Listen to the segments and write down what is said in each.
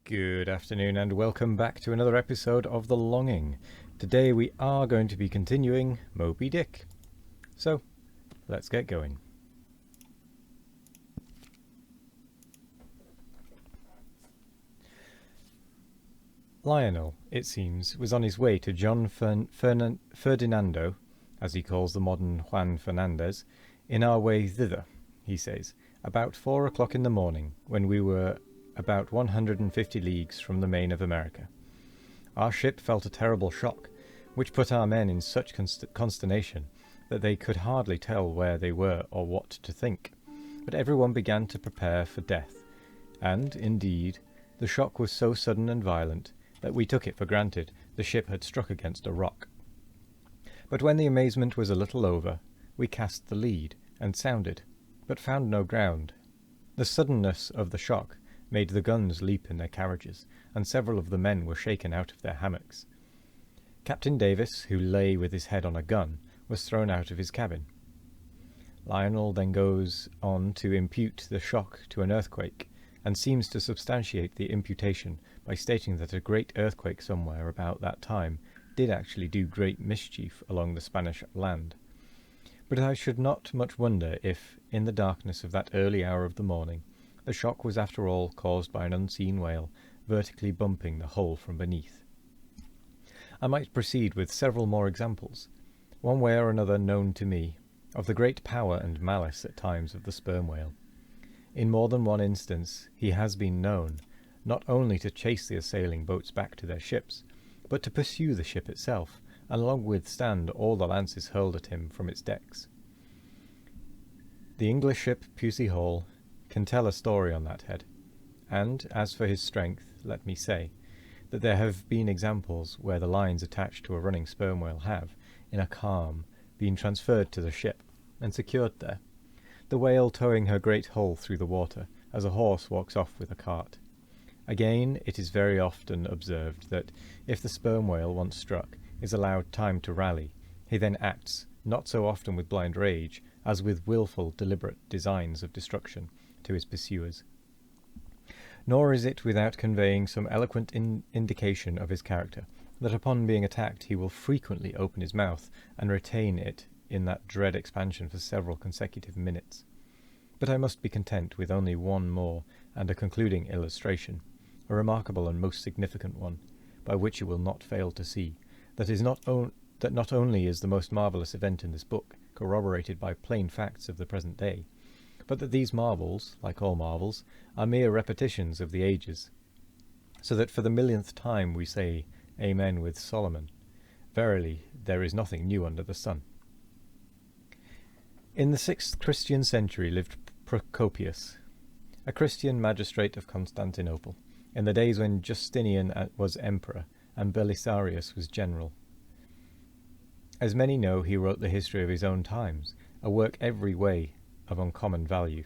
Good afternoon and welcome back to another episode of The Longing. Today we are going to be continuing Moby Dick. So, let's get going. Lionel, it seems, was on his way to John Ferdinando, as he calls the modern Juan Fernandez, in our way thither, he says, about 4 o'clock in the morning, when we were about 150 leagues from the main of America. Our ship felt a terrible shock, which put our men in such consternation that they could hardly tell where they were or what to think. But everyone began to prepare for death, and, indeed, the shock was so sudden and violent that we took it for granted the ship had struck against a rock. But when the amazement was a little over, we cast the lead and sounded, but found no ground. The suddenness of the shock made the guns leap in their carriages, and several of the men were shaken out of their hammocks. Captain Davis, who lay with his head on a gun, was thrown out of his cabin. Lionel then goes on to impute the shock to an earthquake, and seems to substantiate the imputation by stating that a great earthquake somewhere about that time did actually do great mischief along the Spanish land. But I should not much wonder if, in the darkness of that early hour of the morning, the shock was after all caused by an unseen whale vertically bumping the hull from beneath. I might proceed with several more examples, one way or another known to me, of the great power and malice at times of the sperm whale. In more than one instance he has been known, not only to chase the assailing boats back to their ships, but to pursue the ship itself, and long withstand all the lances hurled at him from its decks. The English ship Pusey Hall can tell a story on that head, and as for his strength, let me say that there have been examples where the lines attached to a running sperm whale have, in a calm, been transferred to the ship and secured there, the whale towing her great hull through the water as a horse walks off with a cart. Again, it is very often observed that if the sperm whale, once struck, is allowed time to rally, he then acts, not so often with blind rage, as with wilful, deliberate designs of destruction to his pursuers. Nor is it without conveying some eloquent indication of his character, that upon being attacked he will frequently open his mouth and retain it in that dread expansion for several consecutive minutes. But I must be content with only one more and a concluding illustration, a remarkable and most significant one, by which you will not fail to see that not only is the most marvellous event in this book corroborated by plain facts of the present day, but that these marvels, like all marvels, are mere repetitions of the ages, so that for the millionth time we say Amen with Solomon. Verily, there is nothing new under the sun. In the 6th Christian century lived Procopius, a Christian magistrate of Constantinople, in the days when Justinian was emperor and Belisarius was general. As many know, he wrote the history of his own times, a work every way of uncommon value.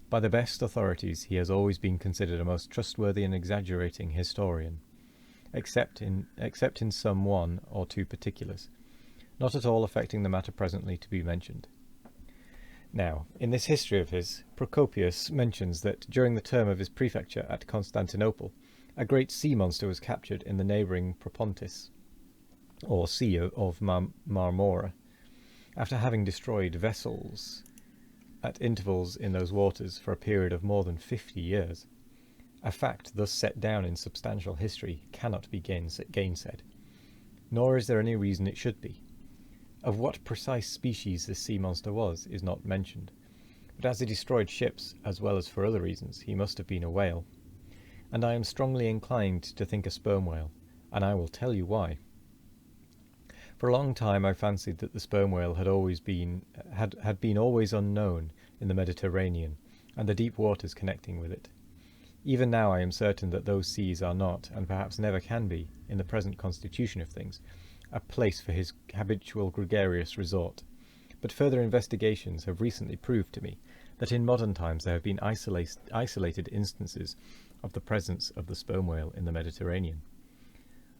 By the best authorities he has always been considered a most trustworthy and exaggerating historian, except in some one or two particulars, not at all affecting the matter presently to be mentioned. Now, in this history of his, Procopius mentions that during the term of his prefecture at Constantinople, a great sea monster was captured in the neighbouring Propontis, or Sea of Marmora, after having destroyed vessels at intervals in those waters for a period of more than 50 years. A fact thus set down in substantial history cannot be gainsaid, nor is there any reason it should be. Of what precise species this sea monster was is not mentioned, but as he destroyed ships, as well as for other reasons, he must have been a whale, and I am strongly inclined to think a sperm whale, and I will tell you why. For a long time I fancied that the sperm whale had been always unknown in the Mediterranean and the deep waters connecting with it. Even now I am certain that those seas are not, and perhaps never can be, in the present constitution of things, a place for his habitual gregarious resort. But further investigations have recently proved to me that in modern times there have been isolated instances of the presence of the sperm whale in the Mediterranean.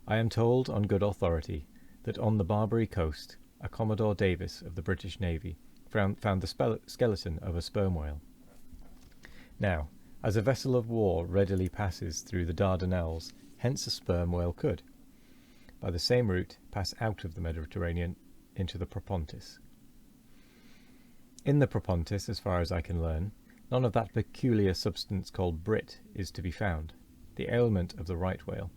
I am told, on good authority, that on the Barbary coast, a Commodore Davis of the British Navy found the skeleton of a sperm whale. Now, As a vessel of war readily passes through the Dardanelles, hence a sperm whale could, by the same route, pass out of the Mediterranean into the Propontis. In the Propontis, as far as I can learn, none of that peculiar substance called brit is to be found, the ailment of the right whale.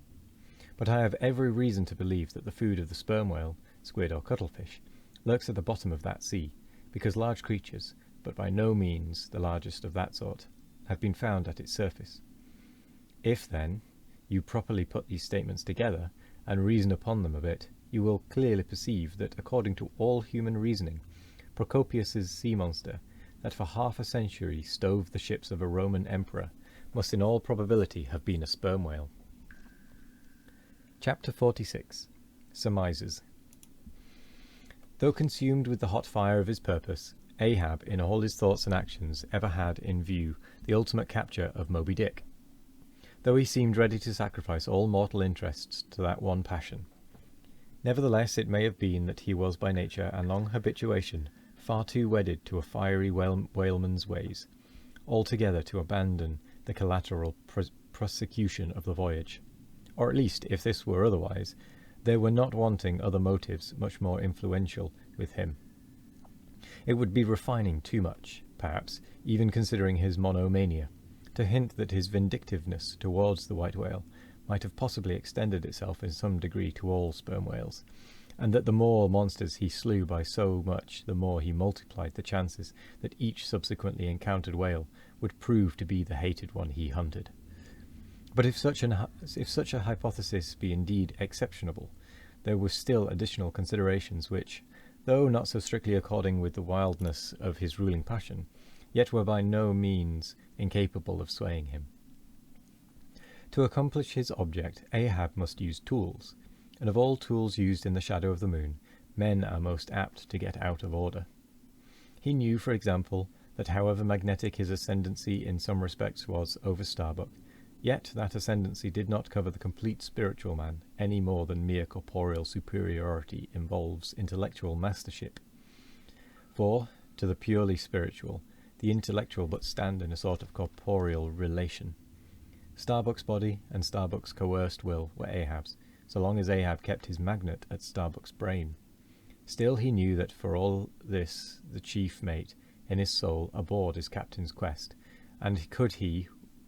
But I have every reason to believe that the food of the sperm whale, squid or cuttlefish, lurks at the bottom of that sea, because large creatures, but by no means the largest of that sort, have been found at its surface. If, then, you properly put these statements together, and reason upon them a bit, you will clearly perceive that, according to all human reasoning, Procopius's sea monster, that for half a century stove the ships of a Roman emperor, must in all probability have been a sperm whale. Chapter 46. Surmises. Though consumed with the hot fire of his purpose, Ahab, in all his thoughts and actions, ever had in view the ultimate capture of Moby Dick, though he seemed ready to sacrifice all mortal interests to that one passion. Nevertheless, it may have been that he was by nature and long habituation far too wedded to a fiery whaleman's ways, altogether to abandon the collateral prosecution of the voyage. Or at least, if this were otherwise, there were not wanting other motives much more influential with him. It would be refining too much, perhaps, even considering his monomania, to hint that his vindictiveness towards the white whale might have possibly extended itself in some degree to all sperm whales, and that the more monsters he slew by so much, the more he multiplied the chances that each subsequently encountered whale would prove to be the hated one he hunted. But if such a hypothesis be indeed exceptionable, there were still additional considerations which, though not so strictly according with the wildness of his ruling passion, yet were by no means incapable of swaying him. To accomplish his object, Ahab must use tools, and of all tools used in the shadow of the moon, men are most apt to get out of order. He knew, for example, that however magnetic his ascendancy in some respects was over Starbuck, yet that ascendancy did not cover the complete spiritual man any more than mere corporeal superiority involves intellectual mastership. For, to the purely spiritual, the intellectual but stand in a sort of corporeal relation. Starbuck's body and Starbuck's coerced will were Ahab's, so long as Ahab kept his magnet at Starbuck's brain. Still he knew that for all this the chief mate, in his soul, abhorred his captain's quest, and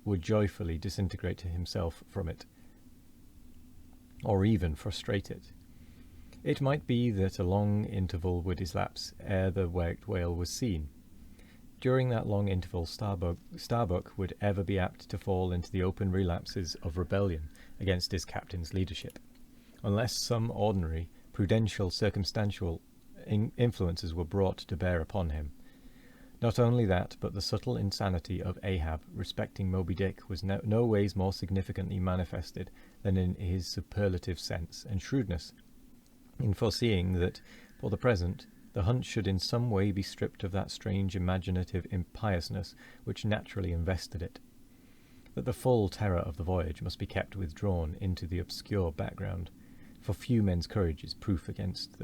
would joyfully disintegrate himself from it, or even frustrate it. It might be that a long interval would elapse ere the white whale was seen. During that long interval Starbuck would ever be apt to fall into the open relapses of rebellion against his captain's leadership, unless some ordinary, prudential, circumstantial influences were brought to bear upon him. Not only that, but the subtle insanity of Ahab respecting Moby Dick was no ways more significantly manifested than in his superlative sense and shrewdness, in foreseeing that, for the present, the hunt should in some way be stripped of that strange imaginative impiousness which naturally invested it, that the full terror of the voyage must be kept withdrawn into the obscure background, for few men's courage is proof against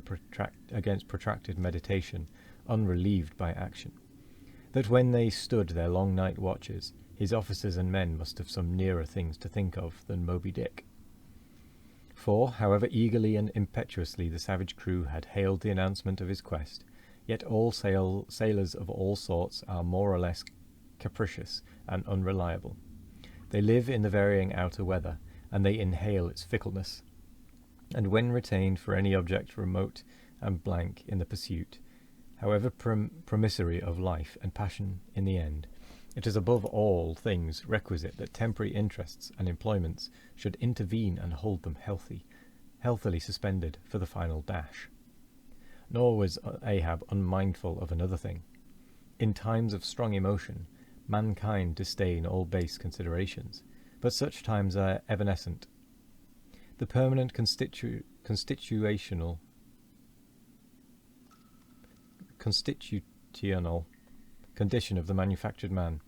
protracted meditation, unrelieved by action, that when they stood their long night watches, his officers and men must have some nearer things to think of than Moby Dick. For, however eagerly and impetuously the savage crew had hailed the announcement of his quest, yet all sailors of all sorts are more or less capricious and unreliable. They live in the varying outer weather, and they inhale its fickleness. And when retained for any object remote and blank in the pursuit, however promissory of life and passion in the end, it is above all things requisite that temporary interests and employments should intervene and hold them healthily suspended for the final dash. Nor was Ahab unmindful of another thing. In times of strong emotion, mankind disdain all base considerations, but such times are evanescent. The permanent constitutional condition of the manufactured man,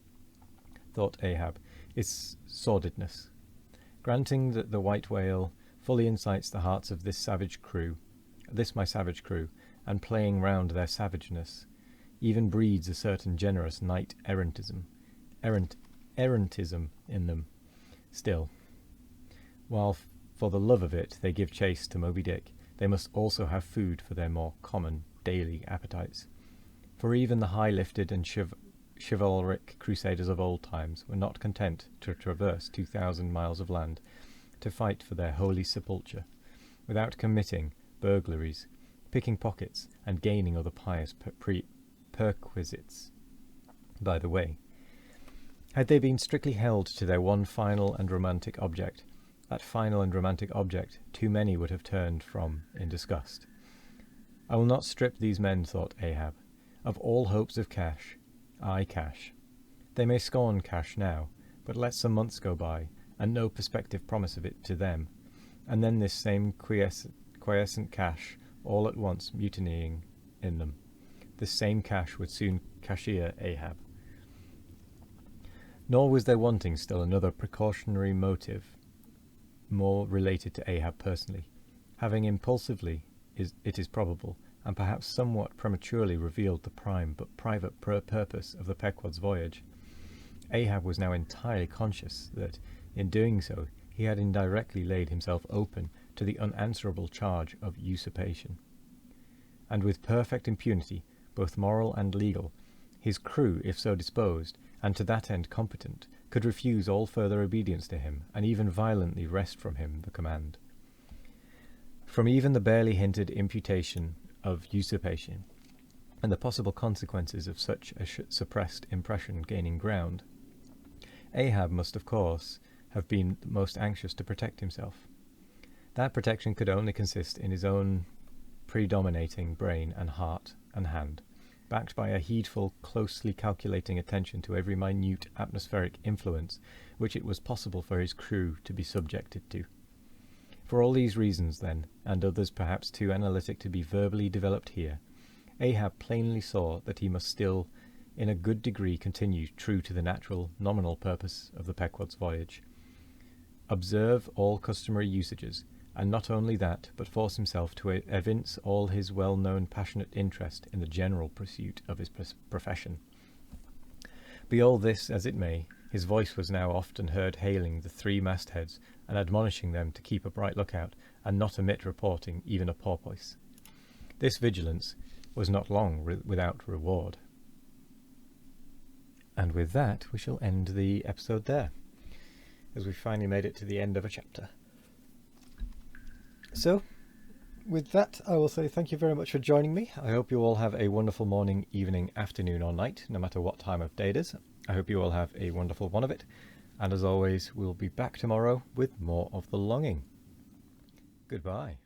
thought Ahab, is sordidness. Granting that the white whale fully incites the hearts of this my savage crew, and playing round their savageness, even breeds a certain generous knight-errantism, errantism in them. Still, while for the love of it they give chase to Moby Dick, they must also have food for their more common daily appetites. For even the high-lifted and chivalric crusaders of old times were not content to traverse 2,000 miles of land to fight for their holy sepulture, without committing burglaries, picking pockets, and gaining other pious perquisites by the way. Had they been strictly held to their one final and romantic object, that final and romantic object too many would have turned from in disgust. I will not strip these men, thought Ahab, of all hopes of cash. Cash. They may scorn cash now, but let some months go by, and no prospective promise of it to them, and then this same quiescent cash all at once mutinying in them. This same cash would soon cashier Ahab. Nor was there wanting still another precautionary motive, more related to Ahab personally, having impulsively, it is probable, and perhaps somewhat prematurely revealed the prime but private purpose of the Pequod's voyage. Ahab was now entirely conscious that, in doing so, he had indirectly laid himself open to the unanswerable charge of usurpation. And with perfect impunity, both moral and legal, his crew, if so disposed, and to that end competent, could refuse all further obedience to him, and even violently wrest from him the command. From even the barely hinted imputation of usurpation, and the possible consequences of such a suppressed impression gaining ground, Ahab must, of course, have been most anxious to protect himself. That protection could only consist in his own predominating brain and heart and hand, backed by a heedful, closely calculating attention to every minute atmospheric influence which it was possible for his crew to be subjected to. For all these reasons, then, and others perhaps too analytic to be verbally developed here, Ahab plainly saw that he must still, in a good degree, continue true to the natural, nominal purpose of the Pequod's voyage. Observe all customary usages, and not only that, but force himself to evince all his well-known passionate interest in the general pursuit of his profession. Be all this as it may, his voice was now often heard hailing the 3 mastheads and admonishing them to keep a bright lookout and not omit reporting even a porpoise. This vigilance was not long without reward. And with that, we shall end the episode there, as we finally made it to the end of a chapter. So, with that, I will say thank you very much for joining me. I hope you all have a wonderful morning, evening, afternoon, or night, no matter what time of day it is. I hope you all have a wonderful one of it. And as always, we'll be back tomorrow with more of The Longing. Goodbye.